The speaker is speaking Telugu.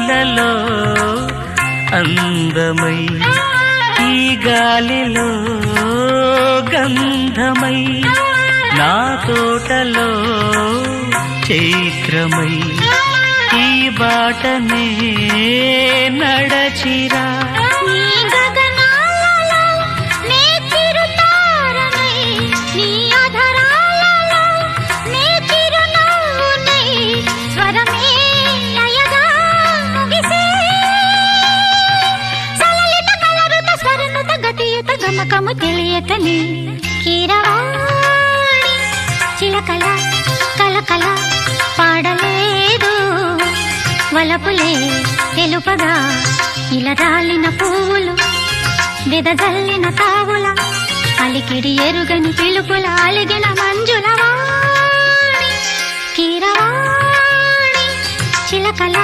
పూలలో అందమై ఈ గాలిలో గంధమై నా తోటలో చైత్రమై ఈ బాటనే నడచిరా గమకము తెలియకని కీరవాణి చిలకల కలకల పాడలేదు వలపులే తెలుపగా ఇలా రాలిన పువ్వులు వెదజల్లిన తావుల అలికిడి ఎరుగని పిలుపుల అలిగిన మంజుల వాణి కీరవాణి చిలకల